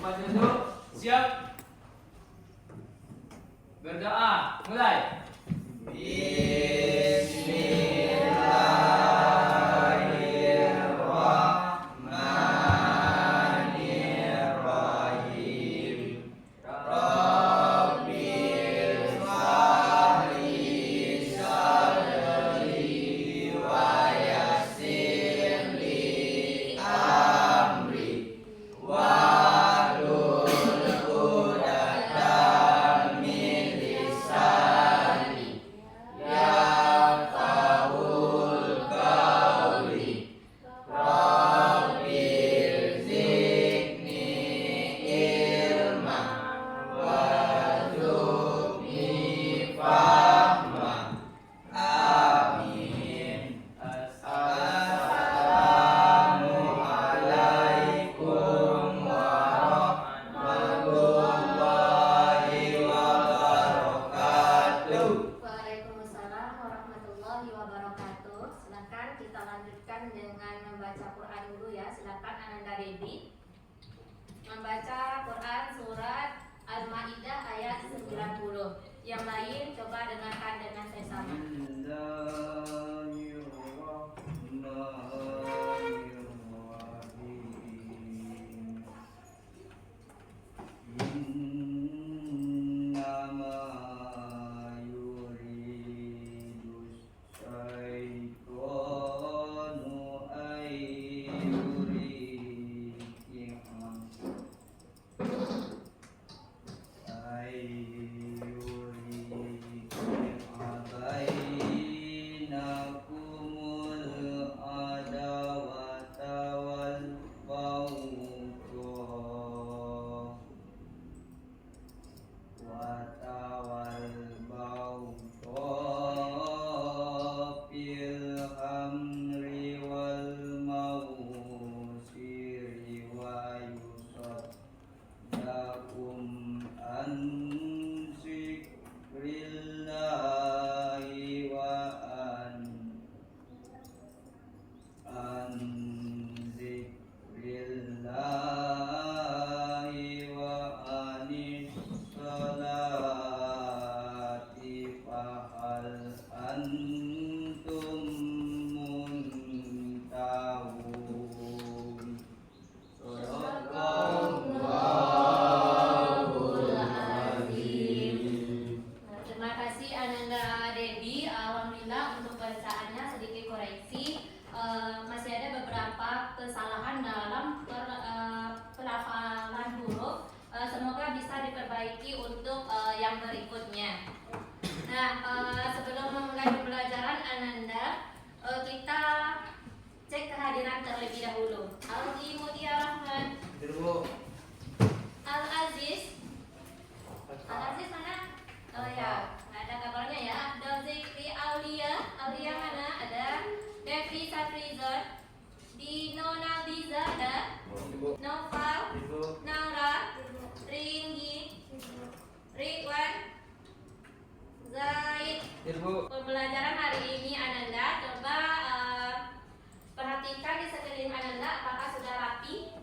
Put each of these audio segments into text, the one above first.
Tempat duduk, siap. Berdoa, mulai. Bismillahirrahmanirrahim. Rabbil shrahli sadri wa yassirli amri wahlul 'uqdatam min lisani yafqahul qawli. Rabbil zidni ilma warzuqni fahma. Amin. Assalamualaikum warahmatullahi wabarakatuh. Waalaikumsalam warahmatullahi wabarakatuh. Silakan kita lanjutkan dengan membaca Quran dulu ya. Silakan Ananda Debi membaca Quran surat Al-Maidah ayat 90. Yang lain coba dengarkan dengan sesama. Innama yuridus syaitanu bainakumul adawata wal baghdha fil amri wal mausiri wa yusaddakum an zikrillahi wa an zikrillahi wa anis salati fahal antum muntahun. Sadaqallahul azim. Terima kasih Ananda Debi. Alhamdulillah untuk bacaannya sedikit koreksi. Masih ada beberapa kesalahan dalam pelafalan huruf. Semoga bisa diperbaiki untuk yang berikutnya. Nah, sebelum memulai pembelajaran Ananda, kita cek kehadiran terlebih dahulu. Aldi Mutia Rahman, Al-Aziz. Al-Aziz mana? Oh ya, ada kabarnya ya. Abdul Zikri Aulia. Aulia mana? Ada. Devi Safrizon. Dino Nabiza ada. Noval. Naura. Ringgi. Ridwan. Zaid. Pembelajaran hari ini Ananda, coba perhatikan di sekeliling Ananda apakah sudah rapi?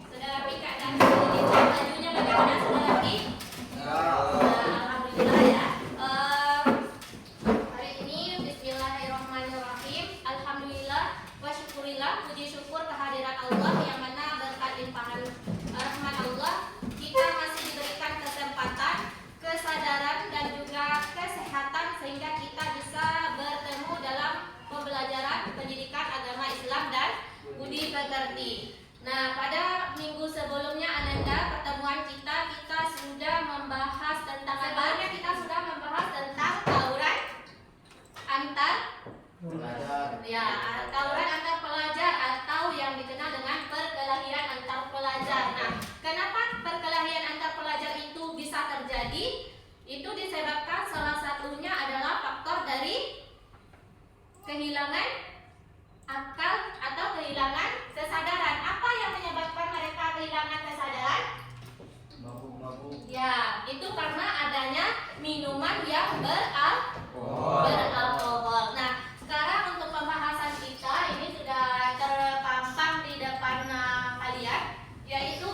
Sudah rapi keadaan sekeliling bajunya bagaimana? Sudah rapi? Alhamdulillah ya. Hari ini Bismillahirrahmanirrahim. Alhamdulillah wa syukurillah, puji syukur kehadiran Allah yang mana berkat limpahan rahmat Allah kita masih diberikan kesempatan, kesadaran dan juga kesehatan sehingga kita bisa bertemu dalam pembelajaran pendidikan agama Islam dan budi pekerti. Nah, pada minggu sebelumnya Ananda, pertemuan kita sudah membahas tentang sebelumnya kita sudah membahas tentang tawuran antar ya, tawuran antar pelajar atau yang dikenal dengan perkelahian antar pelajar. Nah, kenapa perkelahian antar pelajar itu bisa terjadi? Itu disebabkan salah satunya adalah faktor dari kehilangan akal atau kehilangan kesadaran. Apa yang menyebabkan mereka kehilangan kesadaran? Ya, itu karena adanya minuman yang beralkohol. Nah, sekarang untuk pembahasan kita ini sudah terpampang di depan kalian, yaitu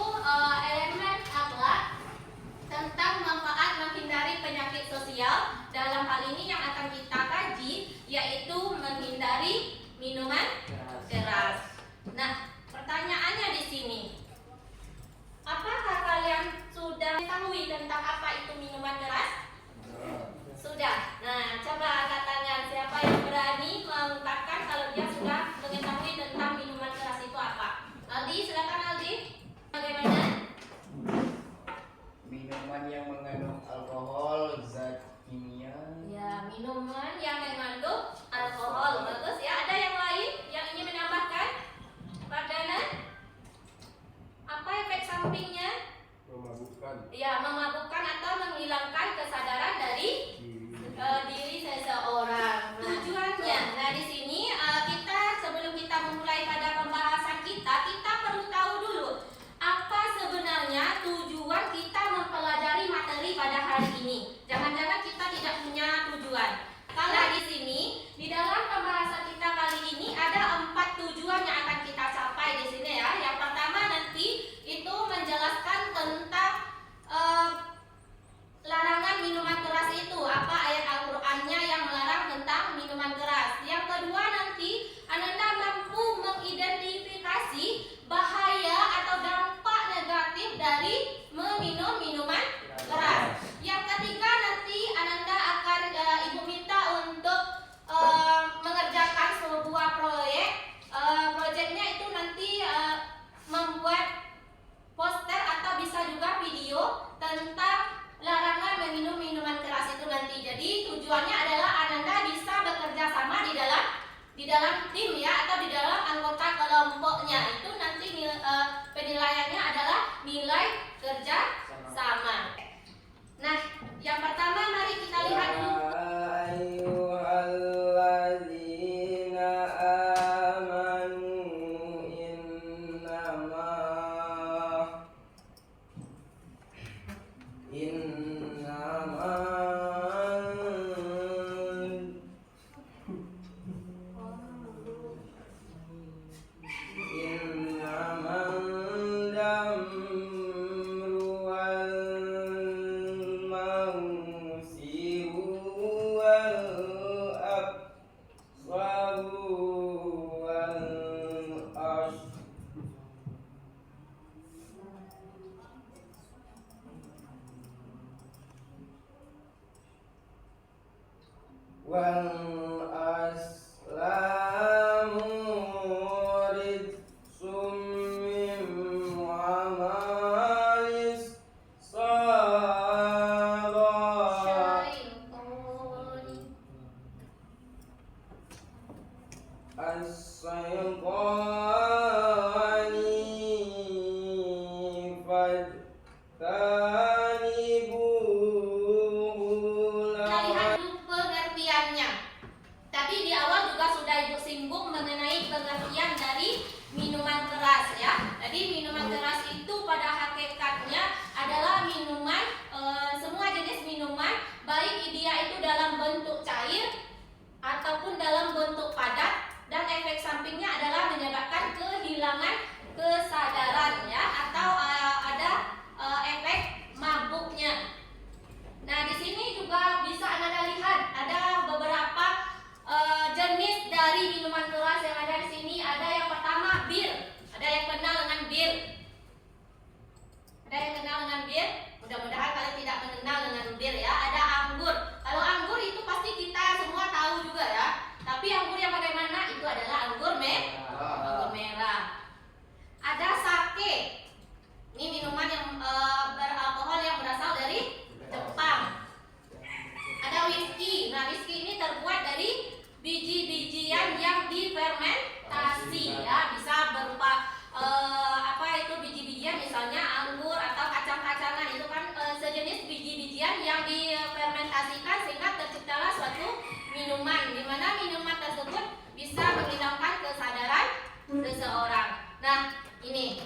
sampingnya Memabukkan. ya memabukkan atau menghilangkan kesadaran dari diri seseorang. Tujuannya, nah di sini kita sebelum kita memulai pada pembahasan kita perlu tahu dulu apa sebenarnya tujuan kita mempelajari materi pada hari ini. Jangan-jangan kita tidak punya tujuan. Kalau di sini di dalam pembahasan kita kali ini ada 4 tujuan yang akan kita capai di sini ya. Yang pertama nanti itu menjelaskan tentang larangan minuman keras itu, apa ayat Al-Qur'annya yang melarang tentang minuman keras. Yang kedua nanti Ananda mampu mengidentifikasi bahaya atau dampak negatif dari meminum minuman keras. Yang ketiga nanti Ananda akan Ibu minta untuk mengerjakan sebuah proyek. Proyeknya itu nanti membuat poster atau bisa juga video tentang larangan meminum minuman keras itu nanti. Jadi tujuannya adalah Ananda bisa bekerja sama di dalam tim ya, atau di dalam anggota kelompoknya. Itu nanti penilaiannya adalah nilai kerja sama. Nah, yang pertama mari kita lihat dulu. Ayyuhalladzina amanu wal aslamu ridsun min amalis salat as-sayqani fajtanibuhu Kita lihat dulu pengertiannya. Tadi di awal juga sudah Ibu singgung mengenai pengertian dari minuman keras ya. Jadi minuman keras itu pada hakikatnya adalah minuman, semua jenis minuman, baik dia itu dalam bentuk cair ataupun dalam bentuk padat, dan efek sampingnya adalah menyebabkan kehilangan kesadaran ya, atau ada efek mabuknya. Nah, di sini juga bisa Anda lihat ada beberapa jenis dari minuman keras yang ada di sini. Ada yang pertama bir. Ada yang kenal dengan bir? Ada yang kenal dengan bir? Mudah-mudahan kalian tidak mengenal dengan bir ya. Ada anggur. Kalau anggur itu pasti kita semua tahu juga ya. Tapi anggur yang bagaimana? Itu adalah anggur merah. Ada sake. Ini minuman yang beralkohol yang berasal dari Jepang. Ada whisky. Nah, whisky ini terbuat dari biji-bijian yang difermentasi ya, bisa berupa biji-bijian, misalnya anggur atau kacang-kacangan. Itu kan sejenis biji-bijian yang difermentasikan sehingga terciptalah suatu minuman, di mana minuman tersebut bisa menghilangkan kesadaran seseorang. Nah, ini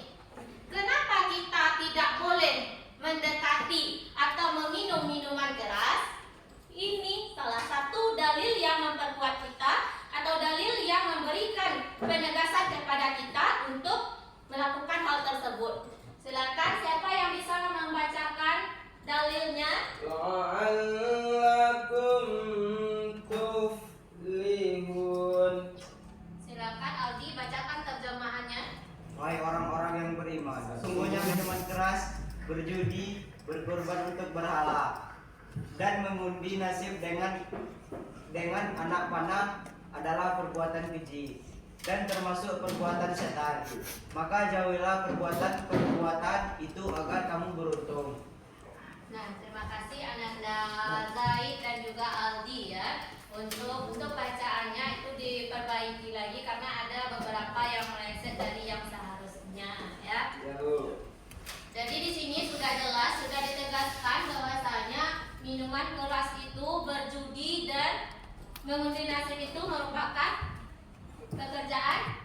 kenapa kita tidak boleh mendekati atau meminum minuman keras? Ini salah satu dalil yang memperkuat kita atau dalil yang memberikan penegasan kepada kita untuk melakukan hal tersebut. Silakan, siapa yang bisa membacakan dalilnya? la'allakum tuflihun. Silakan Aldi bacakan terjemahannya. Wahai orang-orang yang beriman, sesungguhnya minuman keras, berjudi, berkorban untuk berhala, dan mengundi nasib dengan anak panah adalah perbuatan keji dan termasuk perbuatan setan. Maka jauhilah perbuatan itu agar kamu beruntung. Nah, terima kasih Ananda, Zaid dan juga Aldi ya. Untuk bacaannya itu diperbaiki lagi karena ada beberapa yang meleset dari yang seharusnya ya. Ya, Bu. minuman keras itu, berjudi dan mengundi nasib itu merupakan pekerjaan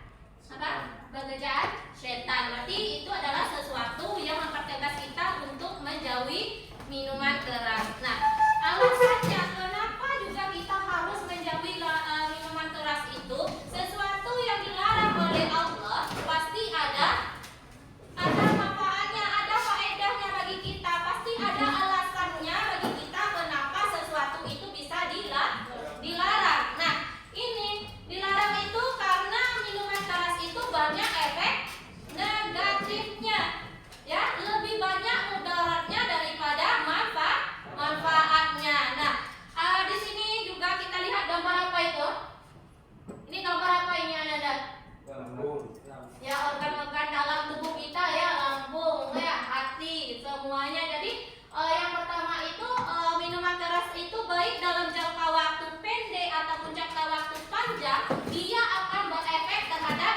apa? Pekerjaan setan. Berarti itu adalah sesuatu yang mempertegas kita untuk menjauhi minuman keras. Nah, alasannya kenapa juga kita harus menjauhi minuman keras itu? Sesuatu yang dilarang oleh Allah pasti ada manfaatnya, ada faedahnya bagi kita, pasti ada alasannya bagi kita kenapa sesuatu itu bisa dilarang. Nah, ini dilarang itu karena minuman keras itu banyak efek negatifnya, ya, lebih banyak mudaratnya daripada manfaatnya. Nah, di sini juga kita lihat gambar apa itu? Ini gambar apa ini, Ananda? Ya, organ-organ dalam tubuh kita, ya, lambung, ya, hati, semuanya. Jadi yang pertama itu minuman keras itu baik dalam jangka waktu pendek ataupun jangka waktu panjang, dia akan berefek terhadap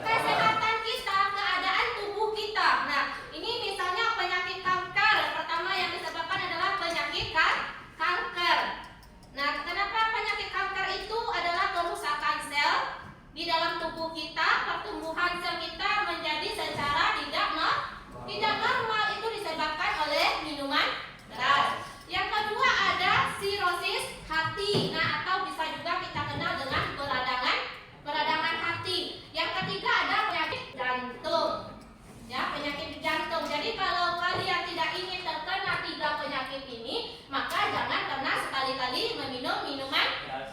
kesehatan kita, keadaan tubuh kita. Nah, ini misalnya penyakit kanker. Pertama yang disebabkan adalah penyakit kanker. Nah, kenapa penyakit kanker itu adalah kerusakan sel di dalam tubuh kita, pertumbuhan sel kita menjadi secara tidak normal, itu disebabkan oleh minuman keras. Yang kedua ada sirosis hati, nah, atau bisa juga kita kenal dengan peradangan hati. Yang ketiga ada penyakit jantung, ya, penyakit jantung. Jadi kalau kalian tidak ingin terkena 3 penyakit ini, maka jangan pernah sekali-kali meminum minuman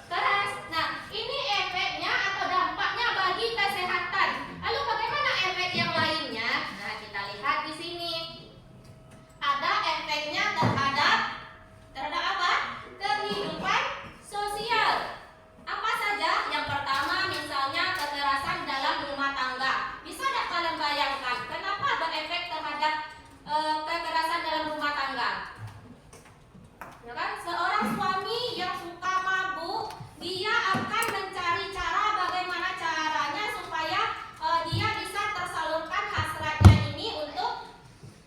keras. Nah, ini efeknya atau dampaknya bagi kesehatan. Lalu bagaimana efek yang lainnya? Nah, kita lihat di sini. Ada efeknya terhadap apa? Kehidupan sosial. Apa saja? Yang pertama misalnya kekerasan dalam rumah tangga. Bisa tidak kalian bayangkan kenapa berefek terhadap kekerasan dalam rumah tangga? Ya kan? Seorang suami yang suka mabuk, dia akan mencari cara bagaimana caranya supaya dia bisa tersalurkan hasratnya ini untuk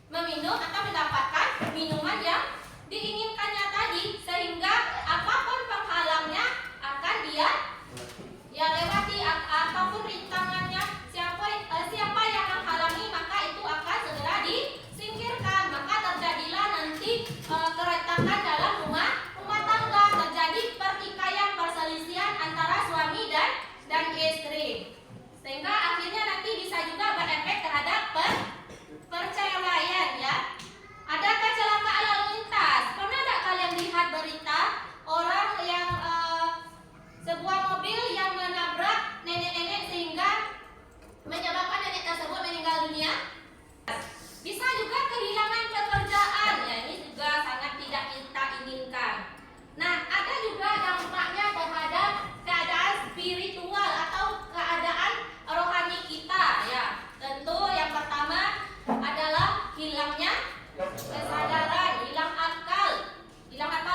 meminum atau mendapatkan minuman yang diinginkannya tadi, sehingga apapun penghalangnya akan dia lewati, apapun rintangannya, siapa yang menghalangi maka itu akan segera disingkirkan. Maka terjadilah nanti keretakan dalam rumah tangga, terjadi pertikaian, perselisihan antara suami dan istri, sehingga akhirnya nanti bisa juga berefek terhadap perceraian, ya. Ada kecelakaan lalu lintas. Pernah tidak kalian lihat berita orang yang sebuah mobil yang menabrak nenek-nenek sehingga menyebabkan nenek tersebut meninggal dunia? Bisa juga kehilangan pekerjaan, ya, ini juga sangat tidak kita inginkan. Nah, ada juga dampaknya terhadap keadaan spiritual atau keadaan rohani kita, ya. Tentu yang pertama adalah hilangnya kesadaran, hilang akal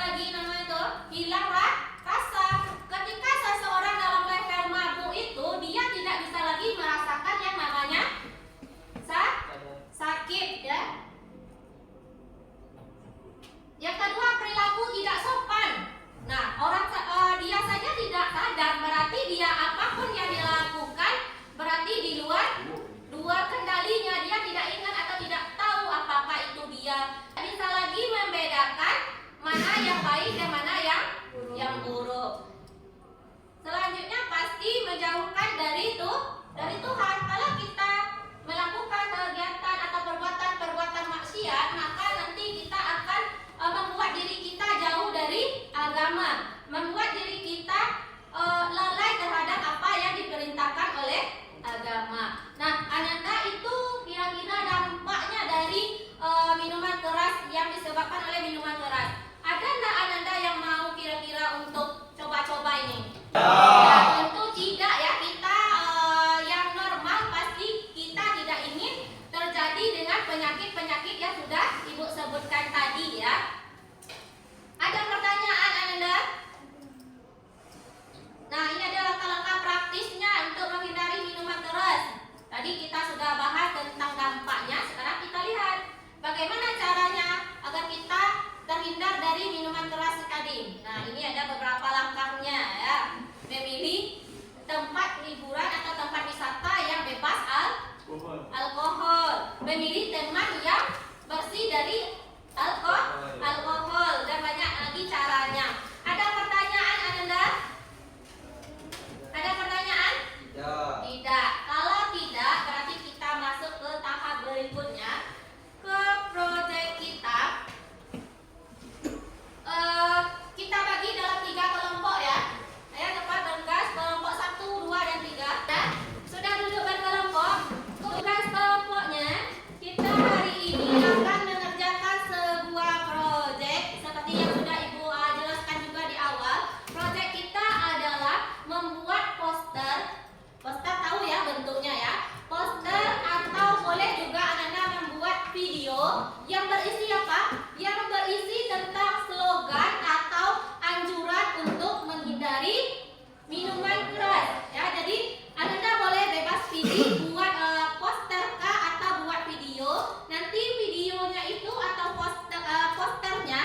lagi namanya itu, hilang rasa. Ketika seseorang dalam level mabuk itu, dia tidak bisa lagi merasakan yang namanya sakit, ya. Yang kedua, perilaku tidak sopan. Nah, dia saja tidak sadar, berarti dia apapun yang dilakukan berarti di luar kendalinya, dia tidak ingat atau tidak tahu apakah itu dia. Tidak bisa lagi membedakan mana yang baik dan mana yang buruk. Selanjutnya pasti menjauhkan dari Tuhan. Kalau kita melakukan kegiatan atau perbuatan maksiat, maka nanti kita akan membuat diri kita jauh dari agama, membuat diri kita lalai terhadap apa yang diperintahkan oleh agama. Nah, Ananda, itu kira-kira dampaknya dari minuman keras yang disebabkan oleh minuman keras. Ada nggak Ananda yang mau kira-kira untuk coba-coba ini? Ya, tentu tidak, ya. Kita yang normal pasti kita tidak ingin terjadi dengan penyakit-penyakit yang sudah Ibu sebutkan tadi, ya. Ada pertanyaan Ananda? Nah, ini adalah langkah-langkah praktisnya untuk menghindari minuman keras. Tadi kita sudah bahas tentang dampaknya. Sekarang kita lihat bagaimana caranya agar kita terhindar dari bersih dari alkohol dan banyak lagi caranya. Ada pertanyaan Ananda? Ada pertanyaan? Tidak. Kalau tidak, berarti kita masuk ke tahap berikutnya, ke proyek kita. Kita bagi dalam 3 kelompok ya. Ayo cepat bergas, kelompok 1, 2, dan 3. Dan sudah duduk berkelompok. Tugas kelompoknya, kita hari ini akan mengerjakan sebuah proyek seperti yang sudah Ibu jelaskan juga di awal. Proyek kita adalah membuat poster. Poster tahu ya bentuknya ya. Poster atau boleh juga anak-anak membuat video yang berisi apa? Yang berisi tentang slogan atau anjuran untuk menghindari minuman keras. Ya, jadi anak-anak boleh bebas pilih buat poster kah atau buat video. Nanti videonya itu atau posternya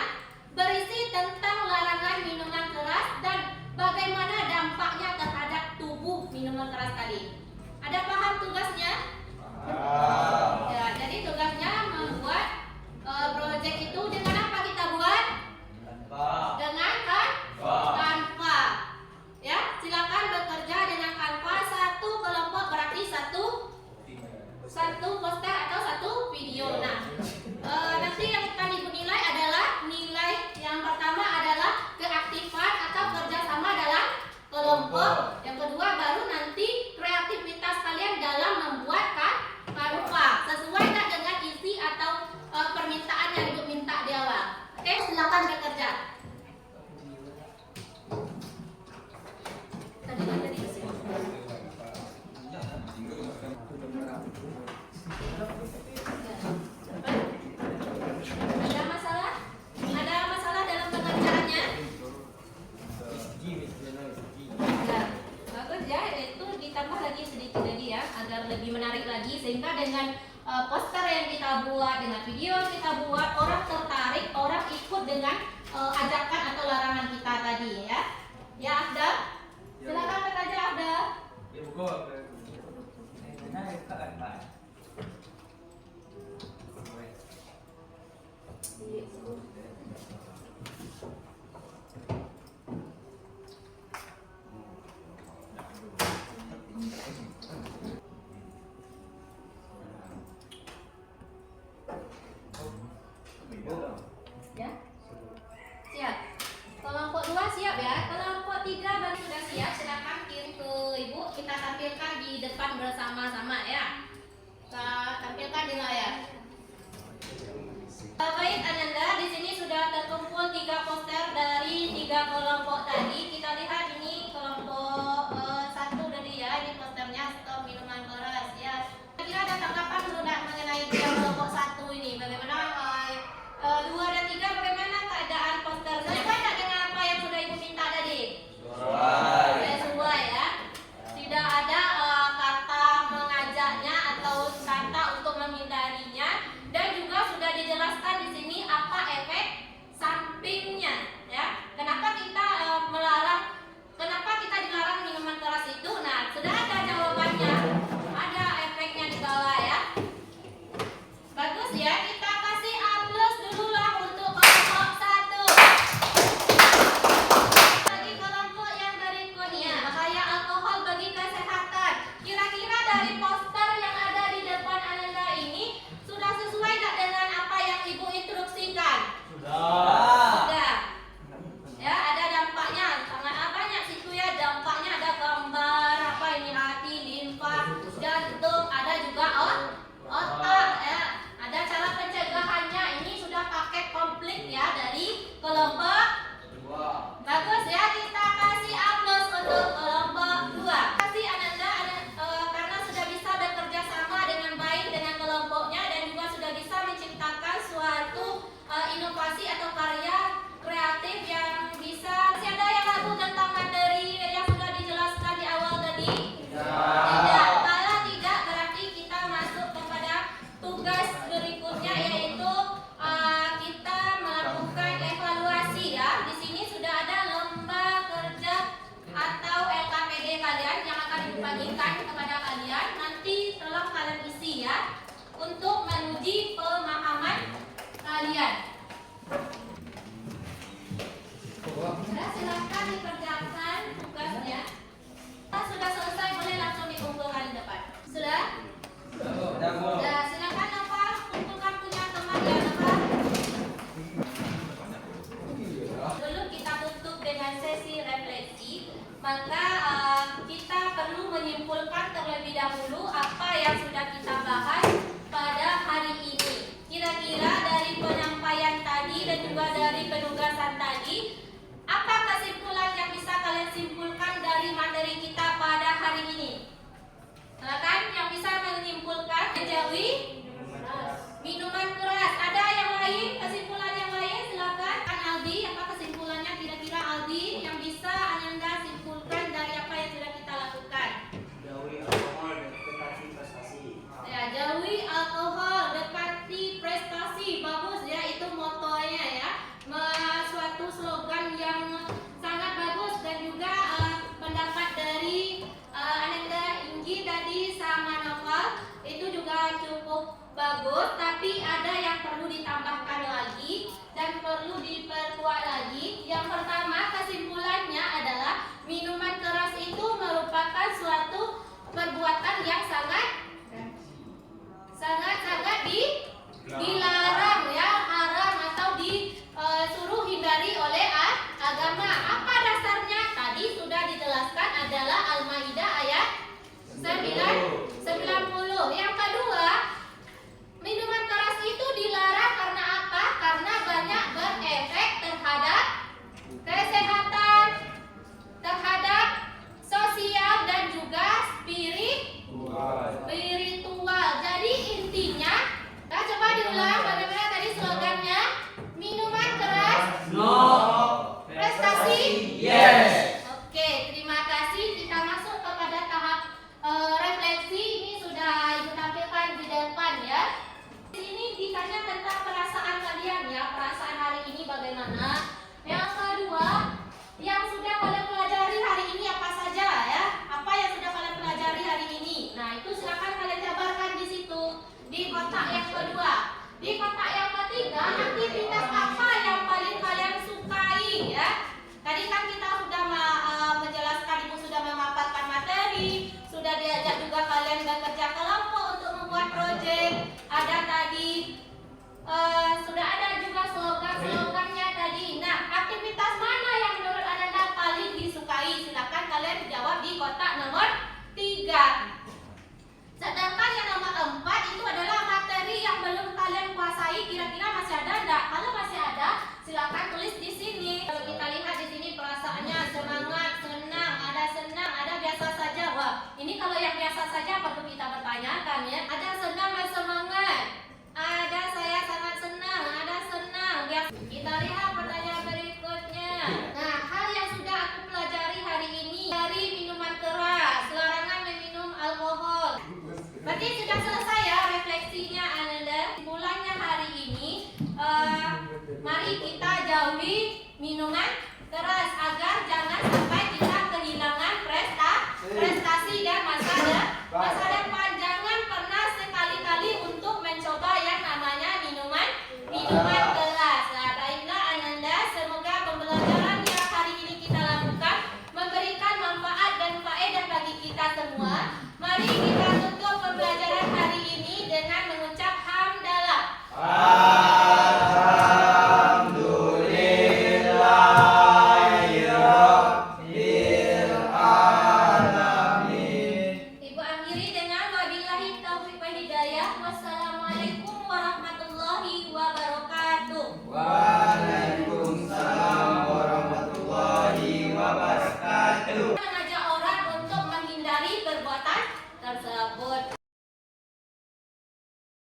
berisi tentang larangan minuman keras dan bagaimana dampaknya terhadap tubuh minuman keras tadi. Ada paham tugasnya? Ya, jadi tugasnya membuat proyek itu dengan apa kita buat? Dengan Canva. Ya, silakan bekerja dengan Canva. Satu kelompok berarti satu poster atau satu video. Nah, nanti yang akan Ibu nilai adalah nilai yang pertama adalah keaktifan atau kerjasama dalam kelompok. Yang kedua baru nanti kreativitas kalian dalam membuat Canva. Sesuai nggak dengan isi atau permintaan yang Ibu minta di awal. Oke, silakan bekerja. Ada masalah? Ada masalah dalam pengerjaannya? Ya, bagus ya. Itu ditambah lagi sedikit lagi ya, agar lebih menarik lagi sehingga dengan poster yang kita buat, dengan video yang kita buat, orang tertarik, orang ikut dengan ajakan atau larangan kita tadi ya. Ya, Afdal? Silakan bekerja, Afdal. Ya, siap. Kelompok 2 siap ya. Kelompok 3 baru sudah siap. Silakan kirim ke Ibu. Kita tampilkan di depan bersama-sama ya. Kita tampilkan di layar. Baik Ananda, di sini sudah terkumpul 3 poster dari 3 kelompok tadi. Kita lihat ini kelompok 1 tadi ya. Ini posternya stop minuman keras ya. Kira ada tanggapan dulu mengenai kelompok 1 ini. Bagaimana 2 dan 3 bagaimana keadaan poster? Sesuai tak dengan apa yang sudah Ibu minta tadi? Sesuai ya. Tidak ada kata mengajaknya atau kata untuk menghindarinya, dan juga sudah dijelaskan di sini apa efek sampingnya ya. Kenapa kita kalian. Sudah, silakan dikerjakan tugasnya. Sudah selesai, boleh langsung dikumpulkan di depan. Sudah? Sudah, silakan Nova kumpulkan punya teman ya Nova. Sebelum kita tutup dengan sesi refleksi, maka kita perlu menyimpulkan terlebih dahulu apa yang sudah kita bahas pada hari ini. Kira-kira dari penyampaian tadi dan juga dari penugasan tadi, apa kesimpulan yang bisa kalian simpulkan dari materi kita pada hari ini? Silakan yang bisa menyimpulkan. Menjauhi minuman keras. Ada yang lain? Kesimpulan yang lain? Silakan. Kan Aldi, apa kesimpulannya kira-kira Aldi yang bisa Ananda simpulkan dari apa yang sudah kita lakukan? Jauhi alkohol dan dekati prestasi. Ya, jauhi alkohol, dekati prestasi. Bagus ya, itu motonya ya. Suatu slogan yang sangat bagus dan juga pendapat dari Ananda, Inggi tadi sama Novel itu juga cukup bagus, tapi ada yang perlu ditambahkan lagi dan perlu diperkuat lagi. Yang pertama, kesimpulannya adalah minuman keras itu merupakan suatu perbuatan yang sangat dilarang ya, haram atau disuruh hindari oleh agama. Apa dasarnya? Tadi sudah dijelaskan, adalah Al-Maidah ayat 90. Yang kedua, minuman keras itu dilarang karena apa? Karena banyak berefek terhadap kesehatan, terhadap sosial dan juga spiritual. Jadi intinya, kita coba diulang bagaimana tadi slogannya. Minuman keras, No. prestasi, Yes. Oke, terima kasih. Kita masuk kepada tahap refleksi. Ini sudah Ibu tampilkan di depan ya. Di sini ditanya tentang perasaan kalian ya. Perasaan hari ini bagaimana? Yang kedua, yang sudah kalian pelajari hari ini apa saja ya? Apa yang sudah kalian pelajari hari ini? Nah, itu silakan kalian jabarkan di situ, di kotak yang kedua. Di kotak yang ketiga, aktivitas apa yang paling kalian sukai ya? Tadi kan kita sudah menjelaskan, Ibu sudah memaparkan materi, sudah diajak juga kalian bekerja kelompok untuk membuat proyek. Ada tadi sudah ada juga slogan-slogannya tadi. Nah, aktivitas mana yang menurut Anda paling disukai? Silakan kalian jawab di kotak nomor 3. Sedangkan yang nomor 4 itu adalah materi yang belum kalian kuasai. Kira-kira masih ada enggak? Kalau masih ada, silakan tulis di sini. Kalau kita lihat di sini perasaannya semangat, senang, ada biasa saja. Wah, ini kalau yang biasa saja perlu kita bertanyakan ya. Ada senang dan semangat. Ada saya sangat senang, ada senang. Biasa. Kita lihat pertanyaan berikutnya. Nah, hal yang sudah aku pelajari hari ini dari minuman keras, larangan meminum alkohol. Berarti sudah selesai ya refleksinya Ananda. Bulannya hari ini, mari kita jauhi minuman keras agar jangan sampai kita kehilangan prestasi dan masa depan. Jangan pernah sekali-kali untuk mencoba yang namanya minuman keras. Nah, baiklah Ananda, semoga pembelajaran yang hari ini kita lakukan memberikan manfaat dan faedah bagi kita semua. Mari kita tutup pembelajaran hari ini dengan mengucap hamdalah. Ibu akhiri dengan wabillahi taufiq wal hidayah. Wassalamualaikum